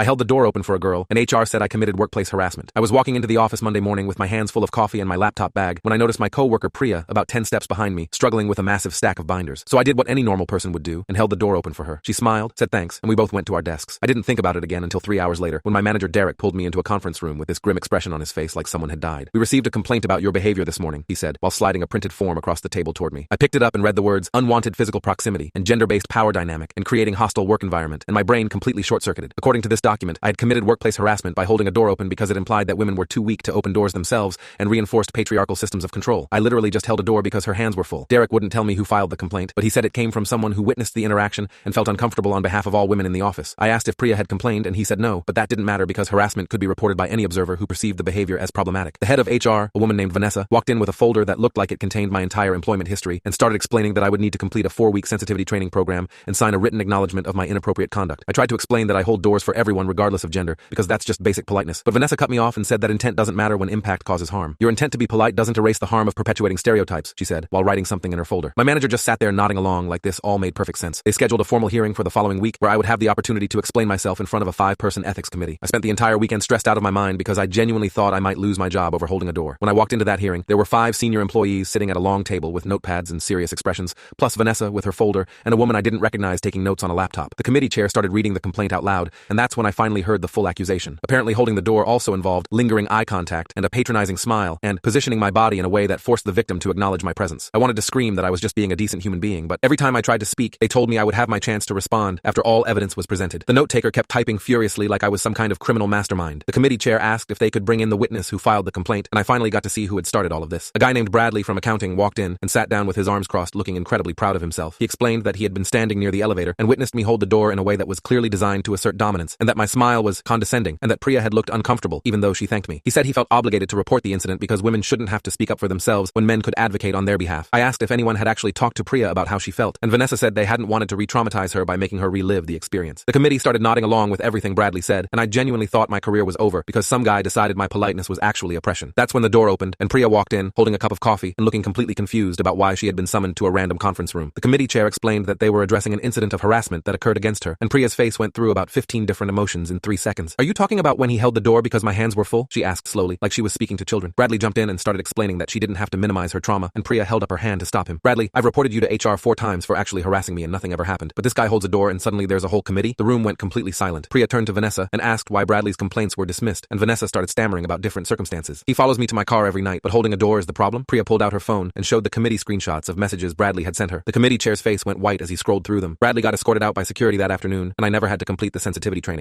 I held the door open for a girl, and HR said I committed workplace harassment. I was walking into the office Monday morning with my hands full of coffee and my laptop bag when I noticed my coworker Priya about 10 steps behind me, struggling with a massive stack of binders. So I did what any normal person would do and held the door open for her. She smiled, said thanks, and we both went to our desks. I didn't think about it again until 3 hours later when my manager Derek pulled me into a conference room with this grim expression on his face like someone had died. "We received a complaint about your behavior this morning," he said, while sliding a printed form across the table toward me. I picked it up and read the words unwanted physical proximity and gender-based power dynamic and creating hostile work environment, and my brain completely short-circuited. According to this document, I had committed workplace harassment by holding a door open because it implied that women were too weak to open doors themselves and reinforced patriarchal systems of control. I literally just held a door because her hands were full. Derek wouldn't tell me who filed the complaint, but he said it came from someone who witnessed the interaction and felt uncomfortable on behalf of all women in the office. I asked if Priya had complained, and he said no, but that didn't matter because harassment could be reported by any observer who perceived the behavior as problematic. The head of HR, a woman named Vanessa, walked in with a folder that looked like it contained my entire employment history and started explaining that I would need to complete a 4-week sensitivity training program and sign a written acknowledgement of my inappropriate conduct. I tried to explain that I hold doors for everyone regardless of gender because that's just basic politeness, but Vanessa cut me off and said that intent doesn't matter when impact causes harm. "Your intent to be polite doesn't erase the harm of perpetuating stereotypes," she said, while writing something in her folder. My manager just sat there nodding along like this all made perfect sense. They scheduled a formal hearing for the following week where I would have the opportunity to explain myself in front of a 5-person ethics committee. I spent the entire weekend stressed out of my mind because I genuinely thought I might lose my job over holding a door. When I walked into that hearing, there were 5 senior employees sitting at a long table with notepads and serious expressions, plus Vanessa with her folder and a woman I didn't recognize taking notes on a laptop. The committee chair started reading the complaint out loud, and that's when I finally heard the full accusation. Apparently holding the door also involved lingering eye contact and a patronizing smile and positioning my body in a way that forced the victim to acknowledge my presence. I wanted to scream that I was just being a decent human being, but every time I tried to speak, they told me I would have my chance to respond after all evidence was presented. The note-taker kept typing furiously like I was some kind of criminal mastermind. The committee chair asked if they could bring in the witness who filed the complaint, and I finally got to see who had started all of this. A guy named Bradley from accounting walked in and sat down with his arms crossed, looking incredibly proud of himself. He explained that he had been standing near the elevator and witnessed me hold the door in a way that was clearly designed to assert dominance, and that my smile was condescending, and that Priya had looked uncomfortable even though she thanked me. He said he felt obligated to report the incident because women shouldn't have to speak up for themselves when men could advocate on their behalf. I asked if anyone had actually talked to Priya about how she felt, and Vanessa said they hadn't wanted to re-traumatize her by making her relive the experience. The committee started nodding along with everything Bradley said, and I genuinely thought my career was over because some guy decided my politeness was actually oppression. That's when the door opened, and Priya walked in, holding a cup of coffee and looking completely confused about why she had been summoned to a random conference room. The committee chair explained that they were addressing an incident of harassment that occurred against her, and Priya's face went through about 15 different emotions in 3 seconds. "Are you talking about when he held the door because my hands were full?" she asked slowly, like she was speaking to children. Bradley jumped in and started explaining that she didn't have to minimize her trauma, and Priya held up her hand to stop him. "Bradley, I've reported you to HR 4 times for actually harassing me and nothing ever happened. But this guy holds a door and suddenly there's a whole committee?" The room went completely silent. Priya turned to Vanessa and asked why Bradley's complaints were dismissed, and Vanessa started stammering about different circumstances. "He follows me to my car every night, but holding a door is the problem." Priya pulled out her phone and showed the committee screenshots of messages Bradley had sent her. The committee chair's face went white as he scrolled through them. Bradley got escorted out by security that afternoon, and I never had to complete the sensitivity training.